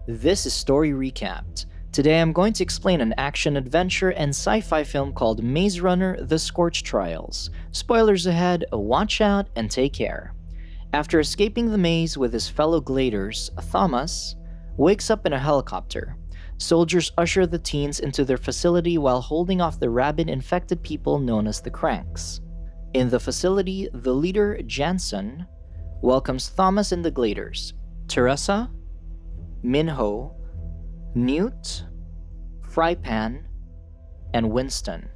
This is Story Recapped. Today I'm going to explain an action-adventure and sci-fi film called Maze Runner: The Scorched Trials. Spoilers ahead, watch out and take care. After escaping the maze with his fellow gladers, Thomas wakes up in a helicopter. Soldiers usher the teens into their facility while holding off the rabid infected people known as the Cranks. In the facility, the leader, Jansen, welcomes Thomas and the gladers, Teresa, Minho, Newt, Frypan, and Winston.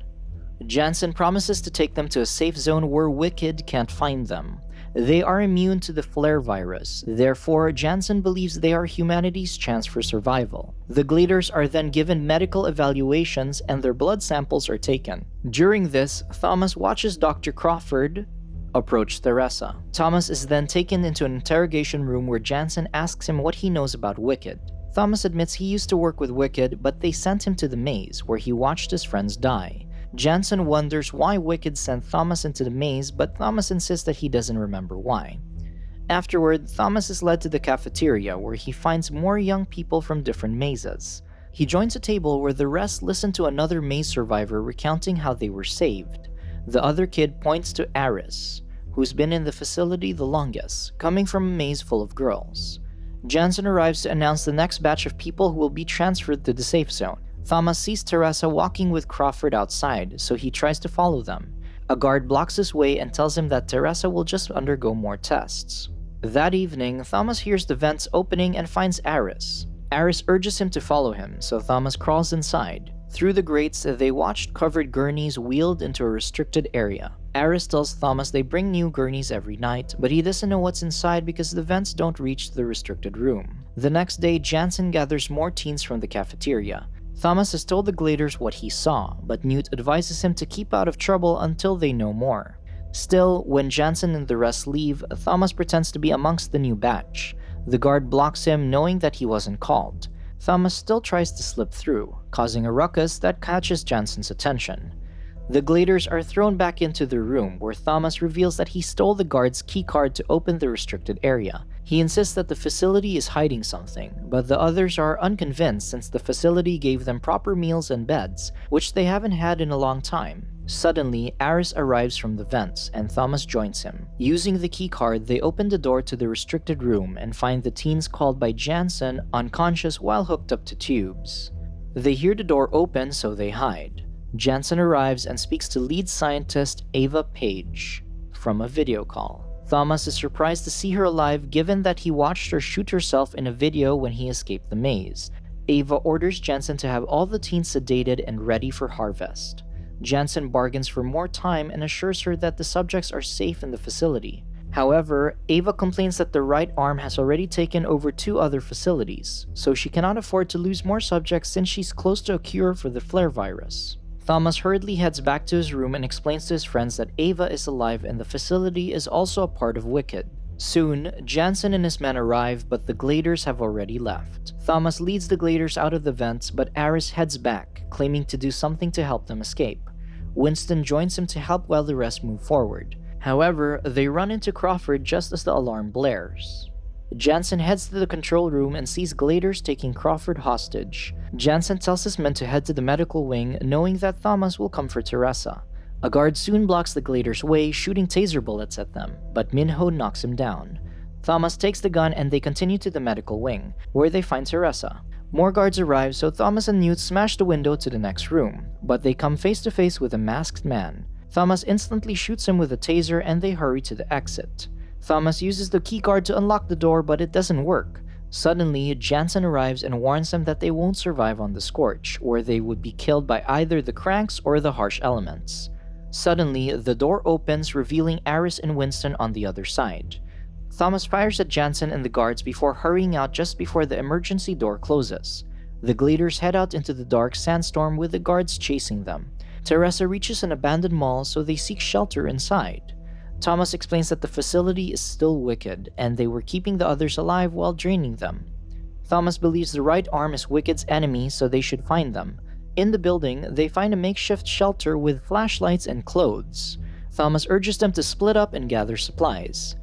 Jansen promises to take them to a safe zone where Wicked can't find them. They are immune to the flare virus, therefore Jansen believes they are humanity's chance for survival. The gladers are then given medical evaluations and their blood samples are taken. During this, Thomas watches Dr. Crawford approach Teresa. Thomas is then taken into an interrogation room where Jansen asks him what he knows about Wicked. Thomas admits he used to work with Wicked, but they sent him to the maze, where he watched his friends die. Jansen wonders why Wicked sent Thomas into the maze, but Thomas insists that he doesn't remember why. Afterward, Thomas is led to the cafeteria, where he finds more young people from different mazes. He joins a table where the rest listen to another maze survivor recounting how they were saved. The other kid points to Aris, who's been in the facility the longest, coming from a maze full of girls. Jansen arrives to announce the next batch of people who will be transferred to the safe zone. Thomas sees Teresa walking with Crawford outside, so he tries to follow them. A guard blocks his way and tells him that Teresa will just undergo more tests. That evening, Thomas hears the vents opening and finds Aris. Aris urges him to follow him, so Thomas crawls inside. Through the grates, they watched covered gurneys wheeled into a restricted area. Aris tells Thomas they bring new gurneys every night, but he doesn't know what's inside because the vents don't reach the restricted room. The next day, Jansen gathers more teens from the cafeteria. Thomas has told the gladers what he saw, but Newt advises him to keep out of trouble until they know more. Still, when Jansen and the rest leave, Thomas pretends to be amongst the new batch. The guard blocks him, knowing that he wasn't called. Thomas still tries to slip through, causing a ruckus that catches Jansen's attention. The gladers are thrown back into the room, where Thomas reveals that he stole the guard's keycard to open the restricted area. He insists that the facility is hiding something, but the others are unconvinced since the facility gave them proper meals and beds, which they haven't had in a long time. Suddenly, Aris arrives from the vents, and Thomas joins him. Using the keycard, they open the door to the restricted room and find the teens called by Jansen unconscious while hooked up to tubes. They hear the door open, so they hide. Jansen arrives and speaks to lead scientist Ava Page from a video call. Thomas is surprised to see her alive given that he watched her shoot herself in a video when he escaped the maze. Ava orders Jansen to have all the teens sedated and ready for harvest. Jansen bargains for more time and assures her that the subjects are safe in the facility. However, Ava complains that the right arm has already taken over 2 other facilities, so she cannot afford to lose more subjects since she's close to a cure for the flare virus. Thomas hurriedly heads back to his room and explains to his friends that Ava is alive and the facility is also a part of Wicked. Soon, Jansen and his men arrive, but the gladers have already left. Thomas leads the gladers out of the vents, but Aris heads back, claiming to do something to help them escape. Winston joins him to help while the rest move forward. However, they run into Crawford just as the alarm blares. Jansen heads to the control room and sees gladers taking Crawford hostage. Jansen tells his men to head to the medical wing, knowing that Thomas will come for Teresa. A guard soon blocks the gladers' way, shooting taser bullets at them, but Minho knocks him down. Thomas takes the gun and they continue to the medical wing, where they find Teresa. More guards arrive, so Thomas and Newt smash the window to the next room, but they come face to face with a masked man. Thomas instantly shoots him with a taser and they hurry to the exit. Thomas uses the keycard to unlock the door, but it doesn't work. Suddenly, Jansen arrives and warns them that they won't survive on the Scorch, where they would be killed by either the Cranks or the harsh elements. Suddenly, the door opens, revealing Aris and Winston on the other side. Thomas fires at Jansen and the guards before hurrying out just before the emergency door closes. The gladers head out into the dark sandstorm with the guards chasing them. Teresa reaches an abandoned mall, so they seek shelter inside. Thomas explains that the facility is still Wicked, and they were keeping the others alive while draining them. Thomas believes the right arm is Wicked's enemy, so they should find them. In the building, they find a makeshift shelter with flashlights and clothes. Thomas urges them to split up and gather supplies.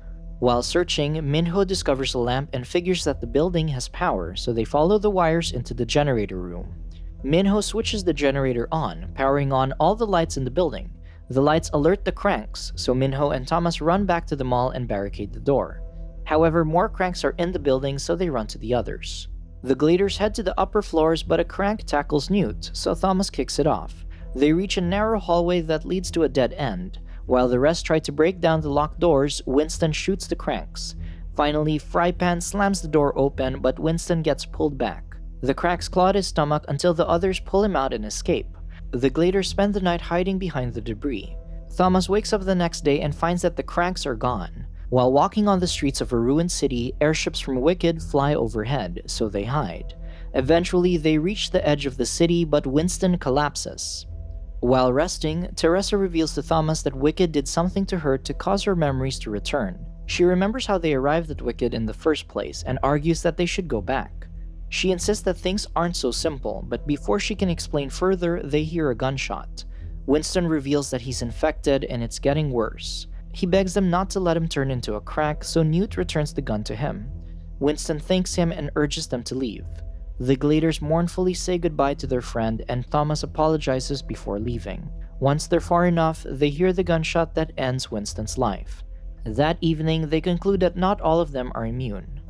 While searching, Minho discovers a lamp and figures that the building has power, so they follow the wires into the generator room. Minho switches the generator on, powering on all the lights in the building. The lights alert the cranks, so Minho and Thomas run back to the mall and barricade the door. However, more cranks are in the building, so they run to the others. The Gladers head to the upper floors, but a crank tackles Newt, so Thomas kicks it off. They reach a narrow hallway that leads to a dead end. While the rest try to break down the locked doors, Winston shoots the cranks. Finally, Frypan slams the door open, but Winston gets pulled back. The cranks claw at his stomach until the others pull him out and escape. The Gladers spend the night hiding behind the debris. Thomas wakes up the next day and finds that the cranks are gone. While walking on the streets of a ruined city, airships from Wicked fly overhead, so they hide. Eventually, they reach the edge of the city, but Winston collapses. While resting, Teresa reveals to Thomas that Wicked did something to her to cause her memories to return. She remembers how they arrived at Wicked in the first place and argues that they should go back. She insists that things aren't so simple, but before she can explain further, they hear a gunshot. Winston reveals that he's infected and it's getting worse. He begs them not to let him turn into a crank, so Newt returns the gun to him. Winston thanks him and urges them to leave. The Gladers mournfully say goodbye to their friend, and Thomas apologizes before leaving. Once they're far enough, they hear the gunshot that ends Winston's life. That evening, they conclude that not all of them are immune.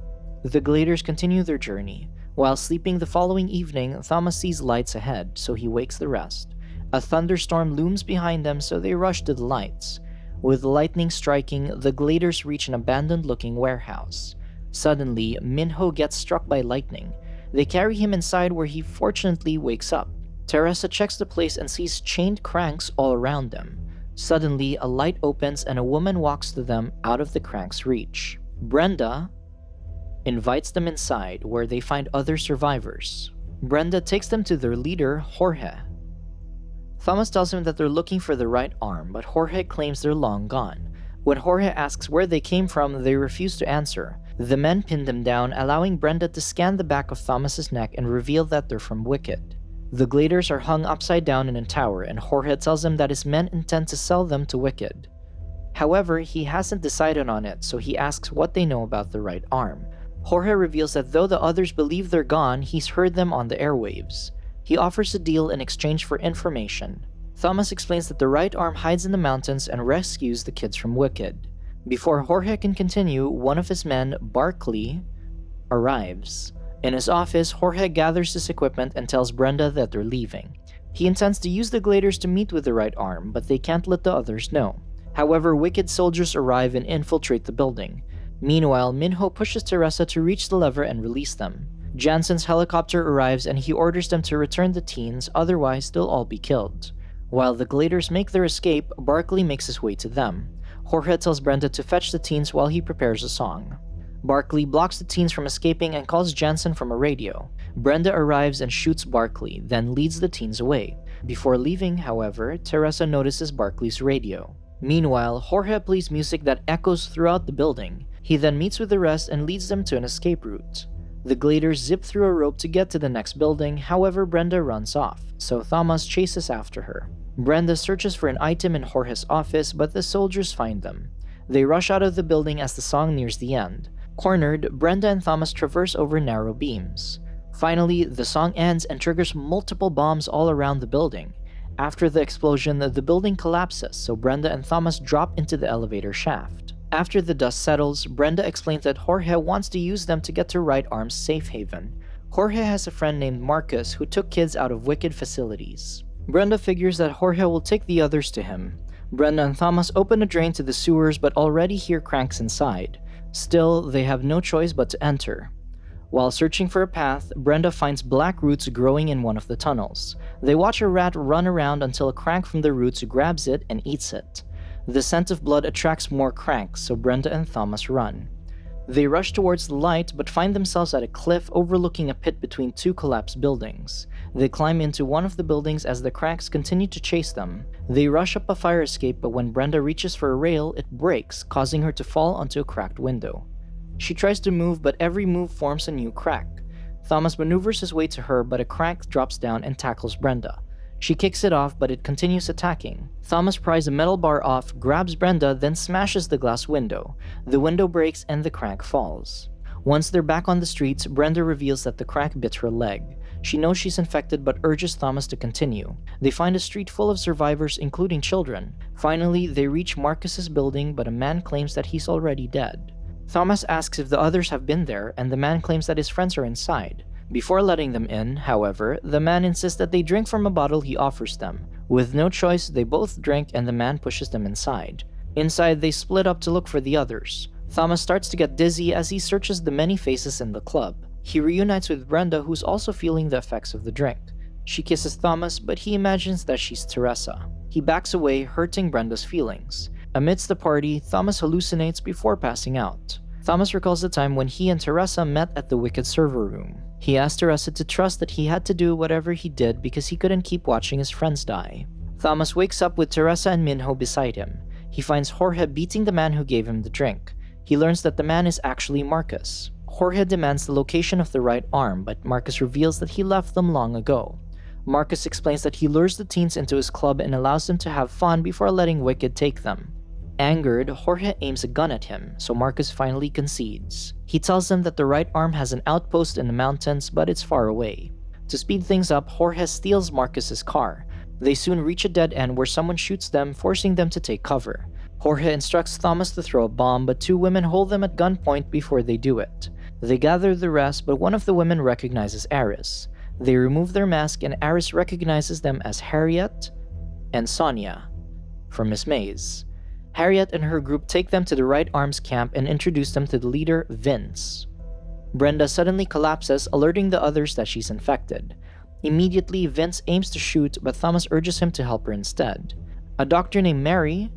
The Gladers continue their journey. While sleeping the following evening, Thomas sees lights ahead, so he wakes the rest. A thunderstorm looms behind them, so they rush to the lights. With lightning striking, the Gladers reach an abandoned-looking warehouse. Suddenly, Minho gets struck by lightning. They carry him inside where he fortunately wakes up. Teresa checks the place and sees chained cranks all around them. Suddenly, a light opens and a woman walks to them out of the crank's reach. Brenda invites them inside where they find other survivors. Brenda takes them to their leader, Jorge. Thomas tells him that they're looking for the right arm, but Jorge claims they're long gone. When Jorge asks where they came from, they refuse to answer. The men pin them down, allowing Brenda to scan the back of Thomas's neck and reveal that they're from Wicked. The Gladers are hung upside down in a tower, and Jorge tells them that his men intend to sell them to Wicked. However, he hasn't decided on it, so he asks what they know about the right arm. Jorge reveals that though the others believe they're gone, he's heard them on the airwaves. He offers a deal in exchange for information. Thomas explains that the right arm hides in the mountains and rescues the kids from Wicked. Before Jorge can continue, one of his men, Barkley, arrives. In his office, Jorge gathers his equipment and tells Brenda that they're leaving. He intends to use the Gladers to meet with the right arm, but they can't let the others know. However, Wicked soldiers arrive and infiltrate the building. Meanwhile, Minho pushes Teresa to reach the lever and release them. Jansen's helicopter arrives and he orders them to return the teens, otherwise they'll all be killed. While the Gladers make their escape, Barkley makes his way to them. Jorge tells Brenda to fetch the teens while he prepares a song. Barkley blocks the teens from escaping and calls Jansen from a radio. Brenda arrives and shoots Barkley, then leads the teens away. Before leaving, however, Teresa notices Barkley's radio. Meanwhile, Jorge plays music that echoes throughout the building. He then meets with the rest and leads them to an escape route. The Gladers zip through a rope to get to the next building, however Brenda runs off, so Thomas chases after her. Brenda searches for an item in Jorge's office, but the soldiers find them. They rush out of the building as the song nears the end. Cornered, Brenda and Thomas traverse over narrow beams. Finally, the song ends and triggers multiple bombs all around the building. After the explosion, the building collapses, so Brenda and Thomas drop into the elevator shaft. After the dust settles, Brenda explains that Jorge wants to use them to get to Right Arm's safe haven. Jorge has a friend named Marcus who took kids out of Wicked facilities. Brenda figures that Jorge will take the others to him. Brenda and Thomas open a drain to the sewers but already hear cranks inside. Still, they have no choice but to enter. While searching for a path, Brenda finds black roots growing in one of the tunnels. They watch a rat run around until a crank from the roots grabs it and eats it. The scent of blood attracts more cranks, so Brenda and Thomas run. They rush towards the light but find themselves at a cliff overlooking a pit between two collapsed buildings. They climb into one of the buildings as the cranks continue to chase them. They rush up a fire escape, but when Brenda reaches for a rail, it breaks, causing her to fall onto a cracked window. She tries to move, but every move forms a new crack. Thomas maneuvers his way to her, but a crank drops down and tackles Brenda. She kicks it off, but it continues attacking. Thomas pries a metal bar off, grabs Brenda, then smashes the glass window. The window breaks and the crank falls. Once they're back on the streets, Brenda reveals that the crank bit her leg. She knows she's infected but urges Thomas to continue. They find a street full of survivors, including children. Finally, they reach Marcus's building, but a man claims that he's already dead. Thomas asks if the others have been there, and the man claims that his friends are inside. Before letting them in, however, the man insists that they drink from a bottle he offers them. With no choice, they both drink and the man pushes them inside. Inside, they split up to look for the others. Thomas starts to get dizzy as he searches the many faces in the club. He reunites with Brenda, who's also feeling the effects of the drink. She kisses Thomas, but he imagines that she's Teresa. He backs away, hurting Brenda's feelings. Amidst the party, Thomas hallucinates before passing out. Thomas recalls the time when he and Teresa met at the Wicked server room. He asked Teresa to trust that he had to do whatever he did because he couldn't keep watching his friends die. Thomas wakes up with Teresa and Minho beside him. He finds Jorge beating the man who gave him the drink. He learns that the man is actually Marcus. Jorge demands the location of the right arm, but Marcus reveals that he left them long ago. Marcus explains that he lures the teens into his club and allows them to have fun before letting Wicked take them. Angered, Jorge aims a gun at him, so Marcus finally concedes. He tells them that the right arm has an outpost in the mountains, but it's far away. To speed things up, Jorge steals Marcus's car. They soon reach a dead end where someone shoots them, forcing them to take cover. Jorge instructs Thomas to throw a bomb, but two women hold them at gunpoint before they do it. They gather the rest, but one of the women recognizes Aris. They remove their mask, and Aris recognizes them as Harriet and Sonia from Miss Maze. Harriet and her group take them to the Right Arms camp and introduce them to the leader, Vince. Brenda suddenly collapses, alerting the others that she's infected. Immediately, Vince aims to shoot, but Thomas urges him to help her instead. A doctor named Mary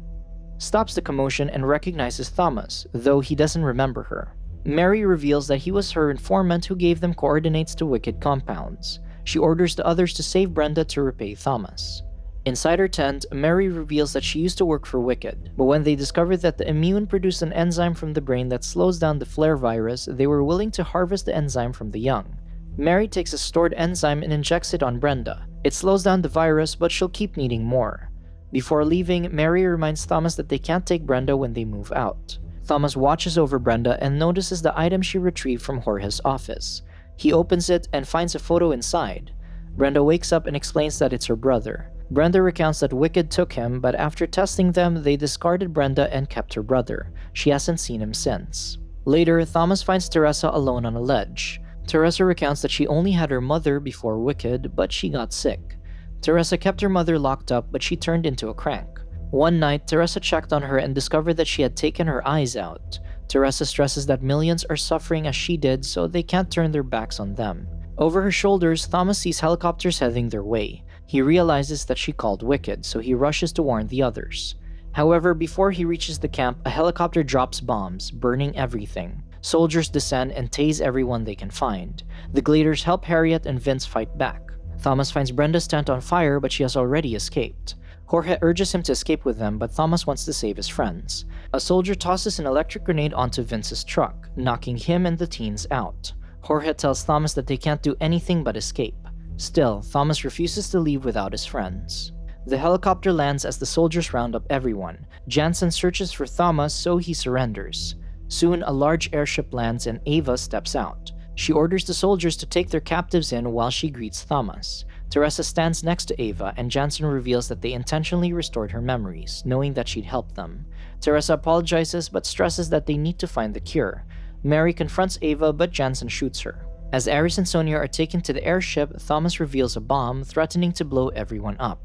stops the commotion and recognizes Thomas, though he doesn't remember her. Mary reveals that he was her informant who gave them coordinates to Wicked compounds. She orders the others to save Brenda to repay Thomas. Inside her tent, Mary reveals that she used to work for Wicked, but when they discovered that the immune produced an enzyme from the brain that slows down the flare virus, they were willing to harvest the enzyme from the young. Mary takes a stored enzyme and injects it on Brenda. It slows down the virus, but she'll keep needing more. Before leaving, Mary reminds Thomas that they can't take Brenda when they move out. Thomas watches over Brenda and notices the item she retrieved from Jorge's office. He opens it and finds a photo inside. Brenda wakes up and explains that it's her brother. Brenda recounts that Wicked took him, but after testing them, they discarded Brenda and kept her brother. She hasn't seen him since. Later, Thomas finds Teresa alone on a ledge. Teresa recounts that she only had her mother before Wicked, but she got sick. Teresa kept her mother locked up, but she turned into a crank. One night, Teresa checked on her and discovered that she had taken her eyes out. Teresa stresses that millions are suffering as she did, so they can't turn their backs on them. Over her shoulders, Thomas sees helicopters heading their way. He realizes that she called Wicked, so he rushes to warn the others. However, before he reaches the camp, a helicopter drops bombs, burning everything. Soldiers descend and tase everyone they can find. The Gladers help Harriet and Vince fight back. Thomas finds Brenda's tent on fire, but she has already escaped. Jorge urges him to escape with them, but Thomas wants to save his friends. A soldier tosses an electric grenade onto Vince's truck, knocking him and the teens out. Jorge tells Thomas that they can't do anything but escape. Still, Thomas refuses to leave without his friends. The helicopter lands as the soldiers round up everyone. Jansen searches for Thomas, so he surrenders. Soon, a large airship lands and Ava steps out. She orders the soldiers to take their captives in while she greets Thomas. Teresa stands next to Ava, and Jansen reveals that they intentionally restored her memories, knowing that she'd helped them. Teresa apologizes but stresses that they need to find the cure. Mary confronts Ava, but Jansen shoots her. As Aris and Sonia are taken to the airship, Thomas reveals a bomb, threatening to blow everyone up.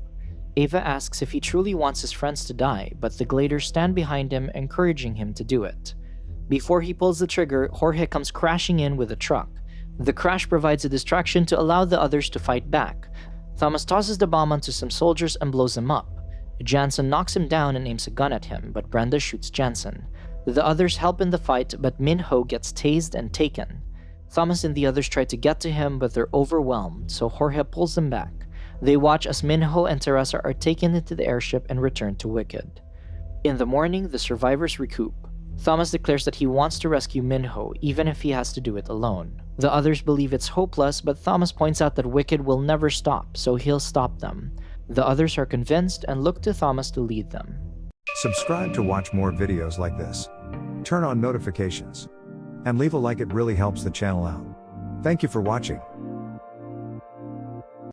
Ava asks if he truly wants his friends to die, but the Gladers stand behind him, encouraging him to do it. Before he pulls the trigger, Jorge comes crashing in with a truck. The crash provides a distraction to allow the others to fight back. Thomas tosses the bomb onto some soldiers and blows them up. Jansen knocks him down and aims a gun at him, but Brenda shoots Jansen. The others help in the fight, but Minho gets tased and taken. Thomas and the others try to get to him, but they're overwhelmed, so Jorge pulls them back. They watch as Minho and Teresa are taken into the airship and return to Wicked. In the morning, the survivors recoup. Thomas declares that he wants to rescue Minho, even if he has to do it alone. The others believe it's hopeless, but Thomas points out that Wicked will never stop, so he'll stop them. The others are convinced and look to Thomas to lead them. Subscribe to watch more videos like this. Turn on notifications. And leave a like, it really helps the channel out. Thank you for watching.